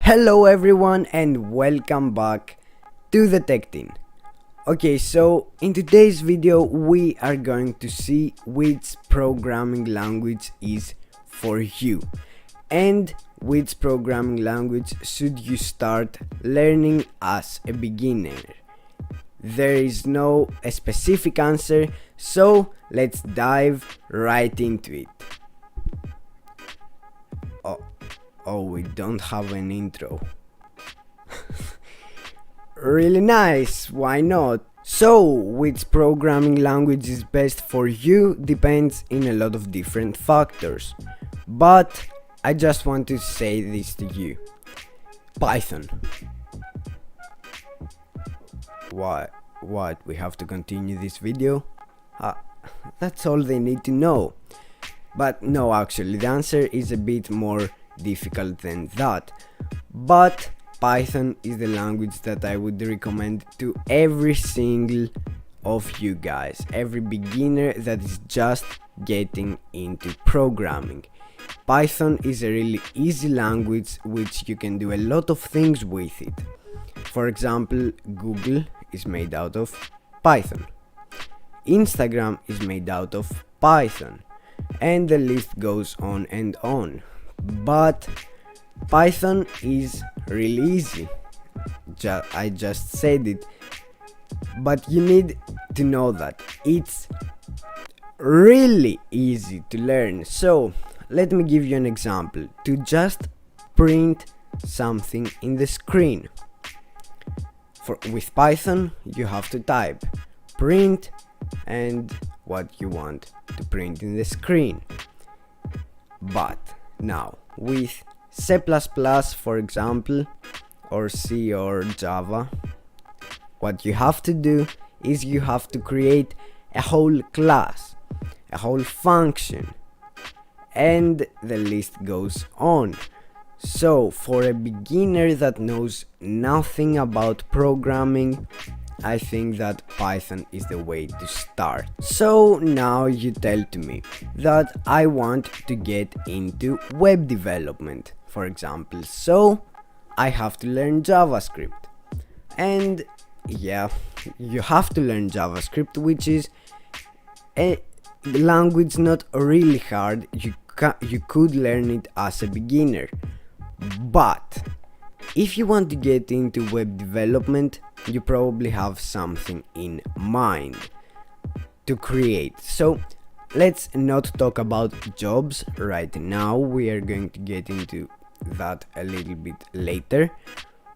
Hello everyone and welcome back to the Tech Team. Okay, so in today's video we are going to see which programming language is for you and which programming language should you start learning as a beginner. There is no specific answer, so let's dive right into it. Oh, we don't have an intro. Really nice, why not? So, which programming language is best for you depends in a lot of different factors. But I just want to say this to you. Python. What? We have to continue this video? That's all they need to know. But no, actually, the answer is a bit more difficult than that. But Python is the language that I would recommend to every single of you guys, every beginner that is just getting into programming. Python is a really easy language which you can do a lot of things with it. For example, Google is made out of Python. Instagram is made out of Python. And the list goes on and on. But Python is really easy. I just said it. But you need to know that it's really easy to learn. So let me give you an example. To just print something in the screen. With Python you have to type print and what you want to print in the screen. But now with C++, for example, or C or Java, what you have to do is you have to create a whole class, a whole function, and the list goes on. So for a beginner that knows nothing about programming, I think that Python is the way to start. So now you tell to me that I want to get into web development, for example, so I have to learn JavaScript. And yeah, you have to learn JavaScript, which is a language not really hard. You could learn it as a beginner. But if you want to get into web development, you probably have something in mind to create. So let's not talk about jobs right now. We are going to get into that a little bit later.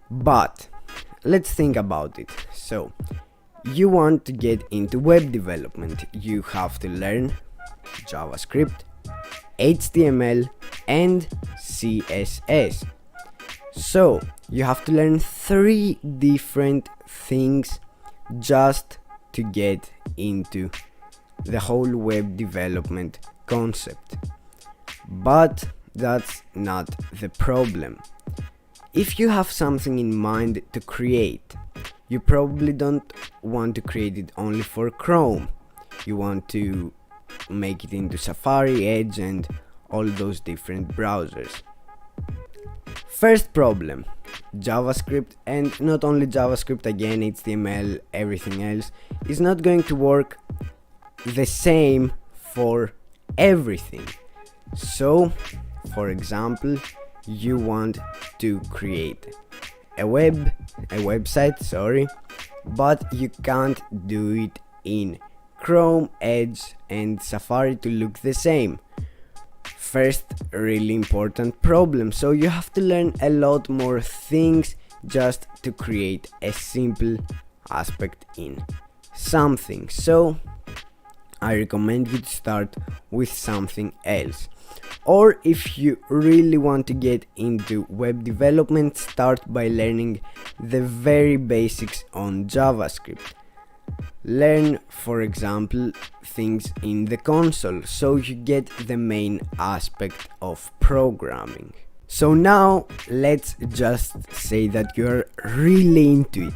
But let's think about it. So you want to get into web development. You have to learn JavaScript, HTML and CSS. So you have to learn 3 different things just to get into the whole web development concept. But that's not the problem. If you have something in mind to create, you probably don't want to create it only for Chrome. You want to make it into Safari, Edge and all those different browsers. First problem, JavaScript, and not only JavaScript, again HTML, everything else is not going to work the same for everything. So for example, you want to create a website, but you can't do it in Chrome, Edge and Safari to look the same. First really important problem. So you have to learn a lot more things just to create a simple aspect in something. So I recommend you to start with something else. Or if you really want to get into web development, start by learning the very basics on JavaScript. Learn, for example, things in the console, so you get the main aspect of programming. So now let's just say that you're really into it.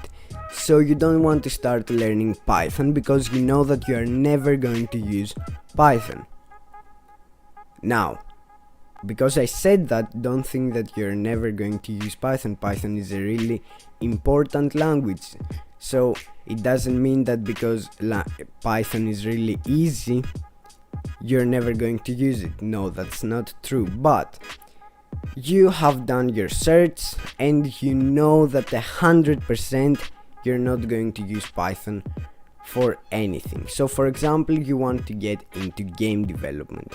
So you don't want to start learning Python because you know that you are never going to use Python. Now, because I said that, don't think that you're never going to use Python. Python is a really important language. So it doesn't mean that because Python is really easy, you're never going to use it. No, that's not true. But you have done your search and you know that 100% you're not going to use Python for anything. So for example, you want to get into game development,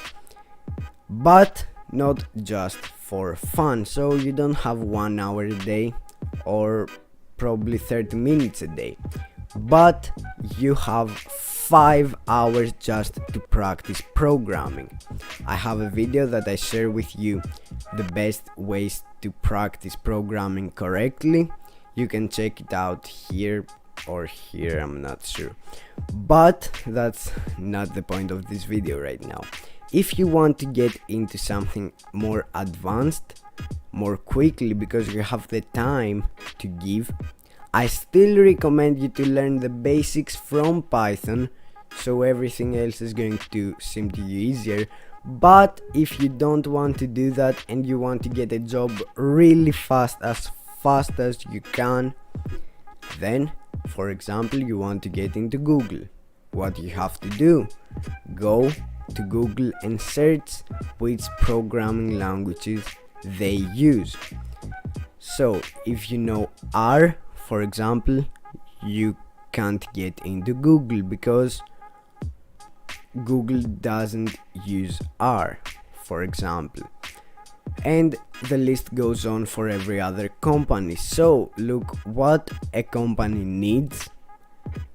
but not just for fun. So you don't have 1 hour a day or probably 30 minutes a day, but you have 5 hours just to practice programming. I have a video that I share with you the best ways to practice programming correctly. You can check it out here or here, I'm not sure, but that's not the point of this video right now. If you want to get into something more advanced more quickly because you have the time to give, I still recommend you to learn the basics from Python, so everything else is going to seem to you easier. But if you don't want to do that and you want to get a job really fast as you can, then for example you want to get into Google, what you have to do, go to Google and search which programming languages they use. So if you know R, for example, you can't get into Google because Google doesn't use R, for example. And the list goes on for every other company. So look what a company needs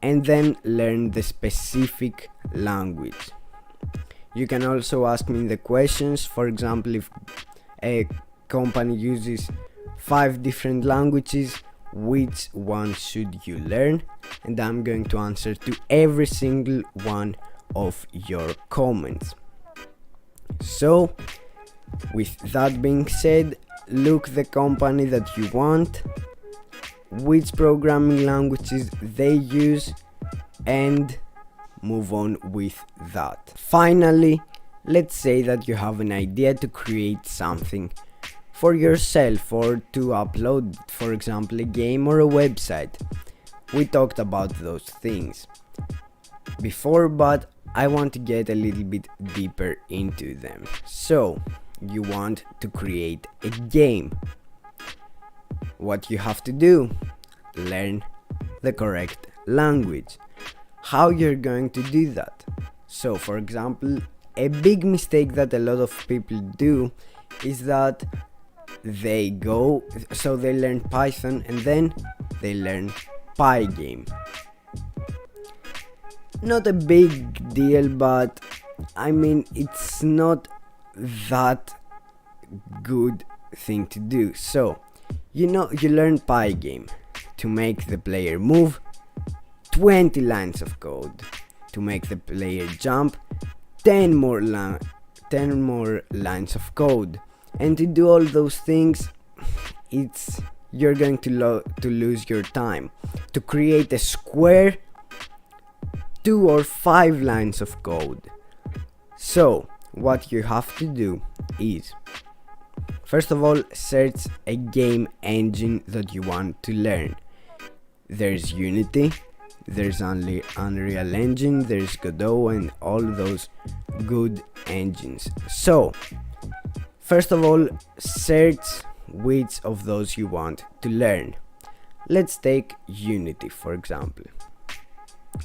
and then learn the specific language. You can also ask me in the questions, for example, if a company uses 5 different languages, which one should you learn? And I'm going to answer to every single one of your comments. So with that being said, look the company that you want, which programming languages they use, and move on with that. Finally, let's say that you have an idea to create something for yourself or to upload, for example, a game or a website. We talked about those things before, but I want to get a little bit deeper into them. So you want to create a game. What you have to do? Learn the correct language. How you're going to do that? So for example, a big mistake that a lot of people do is that they learn Python and then they learn Pygame. Not a big deal, but I mean, it's not that good thing to do. So you learn Pygame to make the player move, 20 lines of code. To make the player jump, 10 more lines of code. And to do all those things, you're going to lose your time. To create a square, 2 or 5 lines of code. So what you have to do is, first of all, search a game engine that you want to learn. There's Unity, there's only Unreal Engine, there's Godot, and all those good engines. So first of all, search which of those you want to learn. Let's take Unity, for example.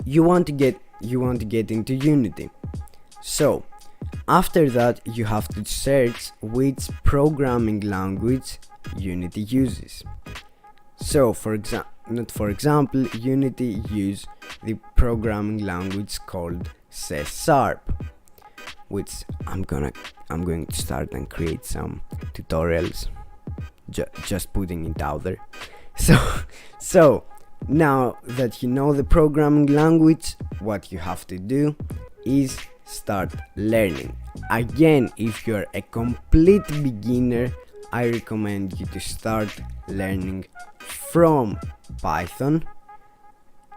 You want to get into Unity. So after that, you have to search which programming language Unity uses. So Unity use the programming language called C#, which I'm going to start and create some tutorials, just putting it out there. So now that you know the programming language, what you have to do is start learning. Again, if you're a complete beginner, I recommend you to start learning from Python,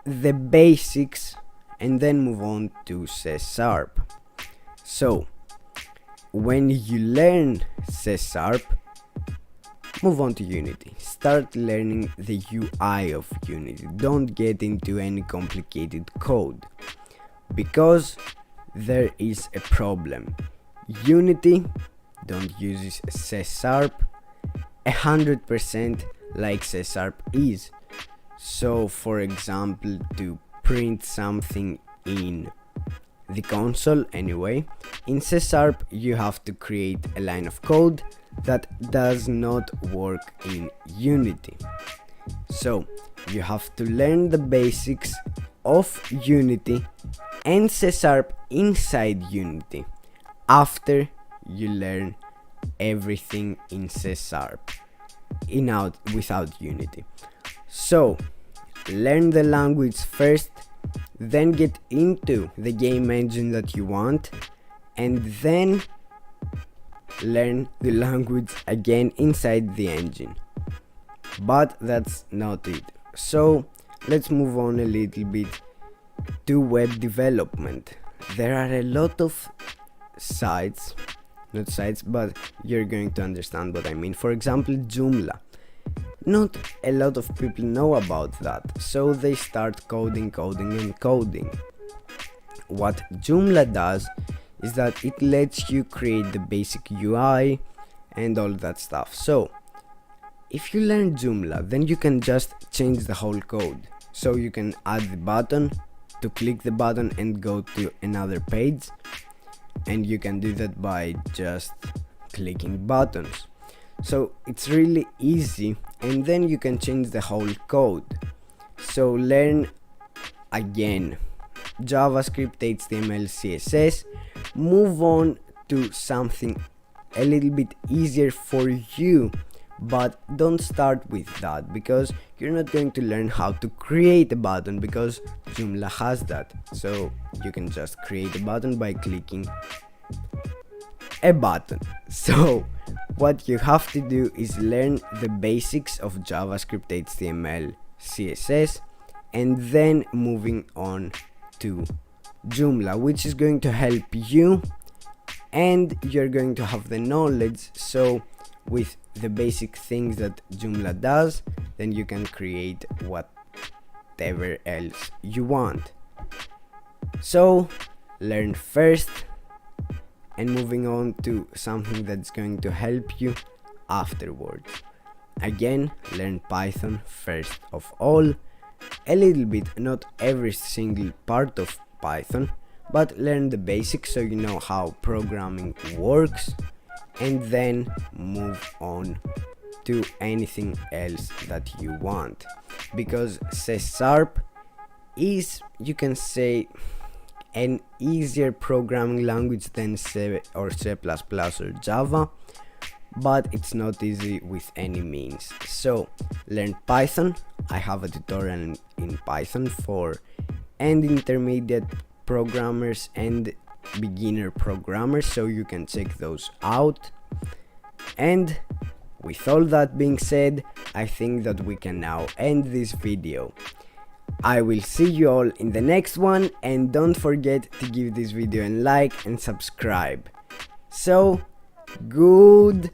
the basics, and then move on to C#. So when you learn C#, move on to Unity. Start learning the UI of Unity. Don't get into any complicated code, because there is a problem. Unity don't use C# 100% like C# is. So for example, to print something in the console anyway, in C# you have to create a line of code that does not work in Unity. So you have to learn the basics of Unity and C# inside Unity after you learn everything in C# without Unity. So learn the language first, then get into the game engine that you want, and then learn the language again inside the engine. But that's not it. So let's move on a little bit to web development. There are a lot of sites, not sites, but you're going to understand what I mean. For example, Joomla. Not a lot of people know about that, so they start coding. What Joomla does is that it lets you create the basic UI and all that stuff. So if you learn Joomla, then you can just change the whole code. So you can add the button, to click the button and go to another page, and you can do that by just clicking buttons. So it's really easy, and then you can change the whole code. So learn again JavaScript, HTML, CSS, move on to something a little bit easier for you, but don't start with that, because you're not going to learn how to create a button, because Joomla has that. So you can just create a button by clicking a button. So what you have to do is learn the basics of JavaScript, HTML, CSS, and then moving on to Joomla, which is going to help you, and you're going to have the knowledge. So with the basic things that Joomla does, then you can create whatever else you want. So learn first, and moving on to something that's going to help you afterwards. Again, learn Python first of all, a little bit, not every single part of Python, but learn the basics so you know how programming works, and then move on to anything else that you want, because C# is, you can say, an easier programming language than C or C++ or Java, but it's not easy with any means. So learn Python. I have a tutorial in Python for intermediate programmers and beginner programmers, so you can check those out. And with all that being said, I think that we can now end this video. I will see you all in the next one, and don't forget to give this video a like and subscribe. So, goodbye!